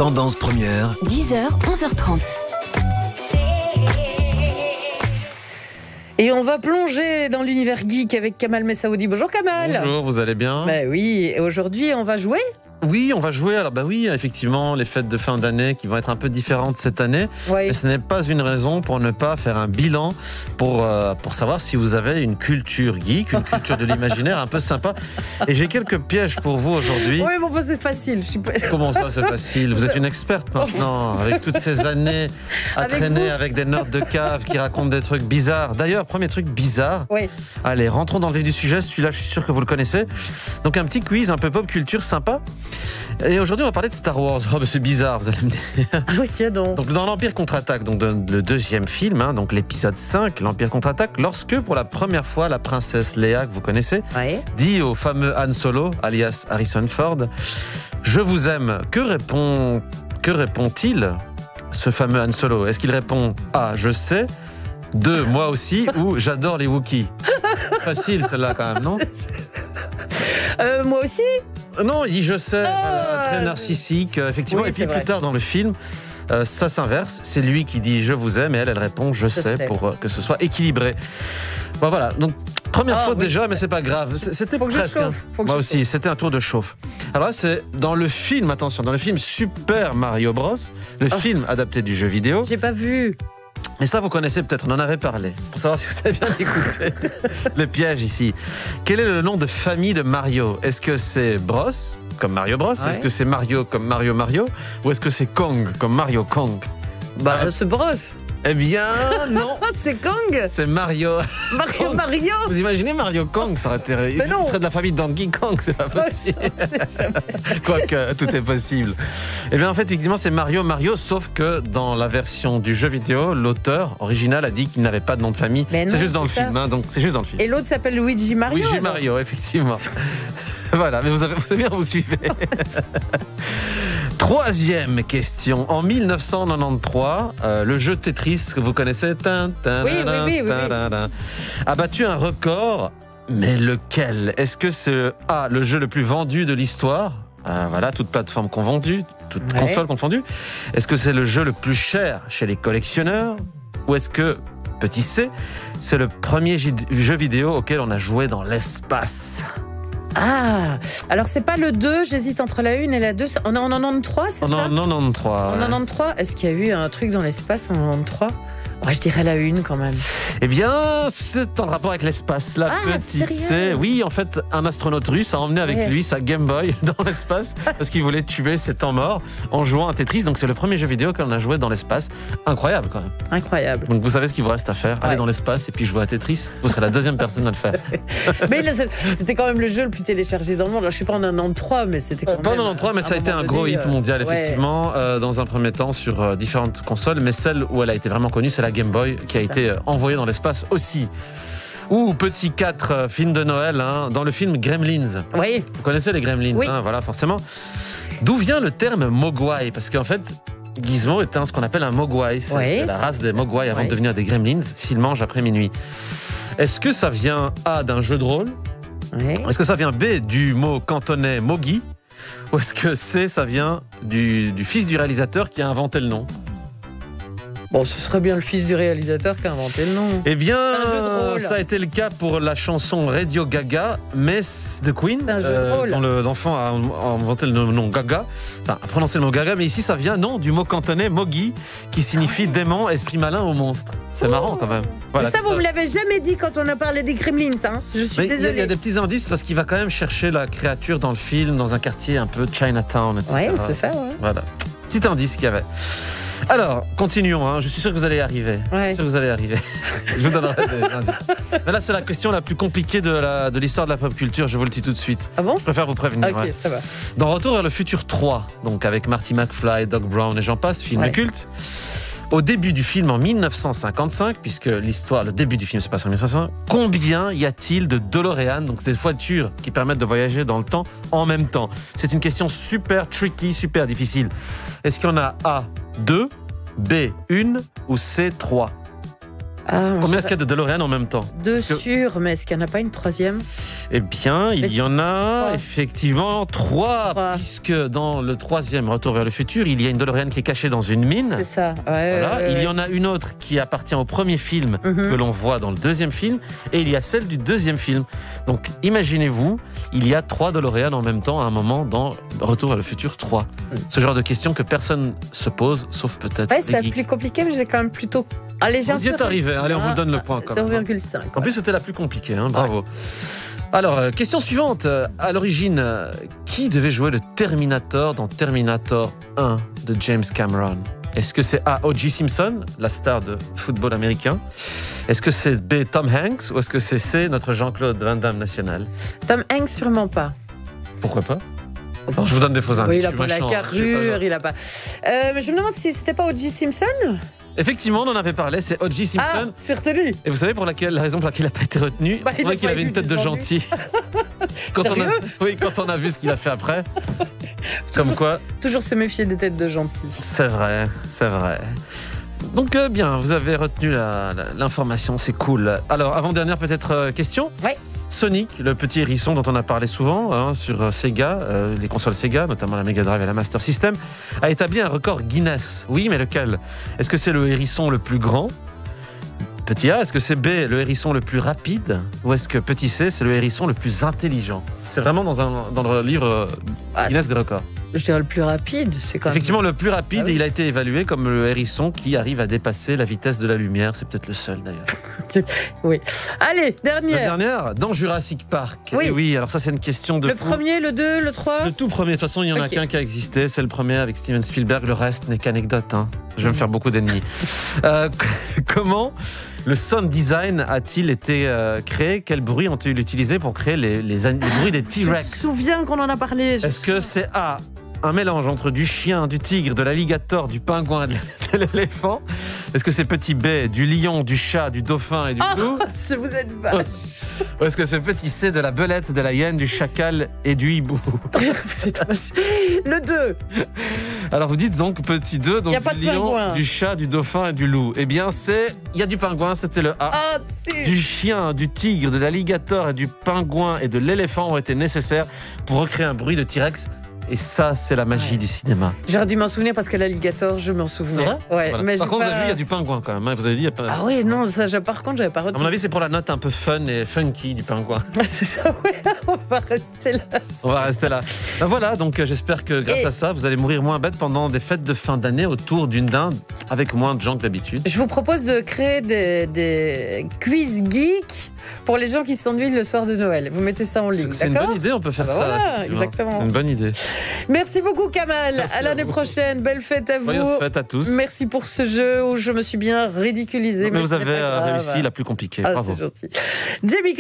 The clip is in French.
Tendance première. 10h, 11h30. Et on va plonger dans l'univers geek avec Kamal Messaoudi. Bonjour Kamal. Bonjour, vous allez bien? Oui, et aujourd'hui on va jouer. Oui, on va jouer. Alors oui, effectivement, les fêtes de fin d'année qui vont être un peu différentes cette année. Oui. Mais ce n'est pas une raison pour ne pas faire un bilan pour savoir si vous avez une culture geek, une culture de l'imaginaire un peu sympa. Et j'ai quelques pièges pour vous aujourd'hui. Oui, bon, c'est facile. Comment ça, c'est facile? Vous êtes une experte maintenant, avec toutes ces années à traîner avec des notes de cave qui racontent des trucs bizarres. D'ailleurs, premier truc bizarre. Oui. Allez, rentrons dans le vif du sujet. Celui-là, je suis sûr que vous le connaissez. Donc, un petit quiz un peu pop culture sympa. Et aujourd'hui, on va parler de Star Wars. Oh, mais c'est bizarre, vous allez me dire. Ah oui, tiens donc. Donc, dans l'Empire contre-attaque, donc le deuxième film, donc l'épisode 5, l'Empire contre-attaque, lorsque pour la première fois, la princesse Leia, que vous connaissez, dit au fameux Han Solo, alias Harrison Ford, « Je vous aime », que répond-il, ce fameux Han Solo? Est-ce qu'il répond A, je sais, 2, moi aussi, ou j'adore les Wookiees? Facile celle-là quand même, non? Moi aussi. Non, il dit je sais, voilà, très narcissique, effectivement. Oui, et puis plus tard dans le film, ça s'inverse. C'est lui qui dit je vous aime et elle répond je sais pour que ce soit équilibré. Bon, voilà, donc première faute déjà, mais c'est pas grave. C'était presque. Moi aussi, c'était un tour de chauffe. Alors là, c'est dans le film, attention, dans le film Super Mario Bros, le film adapté du jeu vidéo. J'ai pas vu. Et ça, vous connaissez peut-être, on en avait parlé, pour savoir si vous avez bien écouté le piège ici. Quel est le nom de famille de Mario? Est-ce que c'est Bros, comme Mario Bros? Est-ce que c'est Mario comme Mario Mario? Ou est-ce que c'est Kong, comme Mario Kong? C'est Bros. Eh bien, non. C'est Kong. C'est Mario. Mario. Vous imaginez Mario Kong? Ça aurait été... Il serait de la famille Donkey Kong, c'est pas possible. Quoique, tout est possible. Eh bien, en fait, effectivement, c'est Mario, sauf que dans la version du jeu vidéo, l'auteur original a dit qu'il n'avait pas de nom de famille. C'est juste dans le film, donc c'est juste dans le film. Et l'autre s'appelle Luigi Mario. Luigi Mario, effectivement. Voilà, mais vous savez bien, vous suivez. Troisième question. En 1993, le jeu Tetris que vous connaissez, a battu un record, mais lequel? Est-ce que c'est A, le jeu le plus vendu de l'histoire? Voilà, toute plateforme confondue, toute console confondue. Est-ce que c'est le jeu le plus cher chez les collectionneurs? Ou est-ce que, petit C, c'est le premier jeu vidéo auquel on a joué dans l'espace? Alors c'est pas le 2, j'hésite entre la 1 et la 2. On est en 93, c'est ça? En 93. En 93, est-ce qu'il y a eu un truc dans l'espace en 93? Je dirais la 1 quand même. Eh bien, c'est en rapport avec l'espace. La petite C. Oui, en fait, un astronaute russe a emmené avec lui sa Game Boy dans l'espace parce qu'il voulait tuer ses temps morts en jouant à Tetris. Donc c'est le premier jeu vidéo qu'on a joué dans l'espace. Incroyable quand même. Incroyable. Donc vous savez ce qu'il vous reste à faire? Aller dans l'espace et puis jouer à Tetris. Vous serez la deuxième personne à le faire. Mais c'était quand même le jeu le plus téléchargé dans le monde. Alors, je sais pas en 93, mais c'était quand même... Pas en 93, mais ça a été un gros hit mondial, effectivement, dans un premier temps sur différentes consoles. Mais celle où elle a été vraiment connue, c'est la Game Boy qui a été envoyée dans l'espace aussi. Ou petit 4, film de Noël, dans le film Gremlins. Oui. Vous connaissez les Gremlins, voilà, forcément. D'où vient le terme Mogwai? Parce qu'en fait, Gizmo était ce qu'on appelle un Mogwai. C'est la race des Mogwai avant de devenir des Gremlins, s'ils mangent après minuit. Est-ce que ça vient A, d'un jeu de rôle? Est-ce que ça vient B, du mot cantonais Mogi? Ou est-ce que C, ça vient du fils du réalisateur qui a inventé le nom? Bon, ce serait bien le fils du réalisateur qui a inventé le nom. Eh bien, un jeu de rôle. Ça a été le cas pour la chanson Radio Gaga, Mess the Queen, dont l'enfant a inventé le nom Gaga, a prononcé le mot Gaga, mais ici ça vient du mot cantonais Mogi, qui signifie démon, esprit malin ou monstre. C'est marrant quand même. Voilà, mais ça, vous me l'avez jamais dit quand on a parlé des Gremlins, Je suis désolée. Il y a des petits indices parce qu'il va quand même chercher la créature dans le film, dans un quartier un peu Chinatown, etc. Ouais, c'est ça, Voilà. Petit indice qu'il y avait. Alors, continuons, je suis sûr que vous allez y arriver. Je vous donnerai des indices. Mais là, c'est la question la plus compliquée de l'histoire de la pop culture, je vous le dis tout de suite. Ah bon? Je préfère vous prévenir. Ok, ça va. Dans Retour vers le futur 3, donc avec Marty McFly, Doc Brown et j'en passe, film culte. Au début du film, en 1955, puisque le début du film se passe en 1955, combien y a-t-il de DeLorean, donc ces voitures qui permettent de voyager dans le temps en même temps? C'est une question super tricky, super difficile. Est-ce qu'il y en a A, 2, B, 1 ou C, 3? Combien est-ce qu'il y a de DeLorean en même temps? 2 sûrs, mais est-ce qu'il n'y en a pas une troisième? Eh bien, il y en a 3. effectivement 3, puisque dans le 3e Retour vers le futur, il y a une DeLorean qui est cachée dans une mine. C'est ça. Il y en a une autre qui appartient au premier film que l'on voit dans le 2e film, et il y a celle du 2e film. Donc, imaginez-vous, il y a 3 DeLorean en même temps à un moment dans Retour vers le futur 3. Ce genre de questions que personne se pose, sauf peut-être. C'est plus compliqué, mais j'ai quand même plutôt. Allez, vous y êtes arrivé, allez, on vous donne le point. 0,5. En plus, c'était la plus compliquée, bravo. Alors, question suivante. À l'origine, qui devait jouer le Terminator dans Terminator 1 de James Cameron? Est-ce que c'est A. O.J. Simpson, la star de football américain? Est-ce que c'est B. Tom Hanks? Ou est-ce que c'est C. notre Jean-Claude Van Damme national? Tom Hanks, sûrement pas. Pourquoi pas? Alors, je vous donne des faux indices. Il n'a pas la carrure, il n'a pas. Mais je me demande si c'était pas O.J. Simpson. Effectivement, on en avait parlé, c'est O.J. Simpson. Surtout lui. Et vous savez la raison pour laquelle il n'a pas été retenu? C'est vrai qu'il avait une tête de gentil. Quand on a vu ce qu'il a fait après. Comme quoi. Toujours se méfier des têtes de gentils. C'est vrai, c'est vrai. Donc bien, vous avez retenu l'information, c'est cool. Alors, avant-dernière peut-être question. Oui. Sonic, le petit hérisson dont on a parlé souvent sur Sega, les consoles Sega, notamment la Mega Drive et la Master System, a établi un record Guinness. Oui, mais lequel? Est-ce que c'est le hérisson le plus grand? Petit A, est-ce que c'est B, le hérisson le plus rapide? Ou est-ce que petit C, c'est le hérisson le plus intelligent? C'est vraiment dans le livre Guinness des records. Je dirais le plus rapide. C'est quand même... Effectivement, le plus rapide, et il a été évalué comme le hérisson qui arrive à dépasser la vitesse de la lumière. C'est peut-être le seul, d'ailleurs. Oui. Allez, dernière. La dernière, dans Jurassic Park. Oui. Et oui, alors ça, c'est une question de Le fou. premier, le 2, le 3? Le tout premier. De toute façon, il n'y en a qu'un qui a existé. C'est le premier avec Steven Spielberg. Le reste n'est qu'anecdote. Je vais me faire beaucoup d'ennemis. Comment le sound design a-t-il été créé? Quels bruits ont-ils utilisé pour créer les bruits des T-Rex? Je me souviens qu'on en a parlé. Est-ce que c'est A, un mélange entre du chien, du tigre, de l'alligator, du pingouin, de l'éléphant? Est-ce que c'est petit B, du lion, du chat, du dauphin et du loup? Vous êtes vache. Ou est-ce que c'est petit C, de la belette, de la hyène, du chacal et du hibou? Vous êtes vache. Le 2. Alors vous dites donc petit 2, donc du lion, pingouin, du chat, du dauphin et du loup. Eh bien il y a du pingouin, c'était le A. Du chien, du tigre, de l'alligator et du pingouin et de l'éléphant ont été nécessaires pour recréer un bruit de T-Rex. Et ça, c'est la magie du cinéma. J'aurais dû m'en souvenir parce que l'alligator, je m'en souvenais. C'est vrai? Voilà. Mais par contre, vous avez vu, il y a du pingouin quand même. Vous avez dit, il y a pas... Ah oui, non, ça, par contre, j'avais pas retenu. À mon avis, c'est pour la note un peu fun et funky du pingouin. C'est ça, oui. On va rester là. On va rester là. Ben voilà, donc j'espère que grâce à ça, vous allez mourir moins bête pendant des fêtes de fin d'année autour d'une dinde avec moins de gens que d'habitude. Je vous propose de créer des quiz geeks pour les gens qui s'ennuient le soir de Noël. Vous mettez ça en ligne, c'est une bonne idée, on peut faire ça. Voilà, exactement. C'est une bonne idée. Merci beaucoup, Kamal. Merci à l'année prochaine. Belle fête à vous. Joyeuse fête à tous. Merci pour ce jeu où je me suis bien ridiculisée. Mais vous avez réussi la plus compliquée. Bravo. C'est gentil. Jamie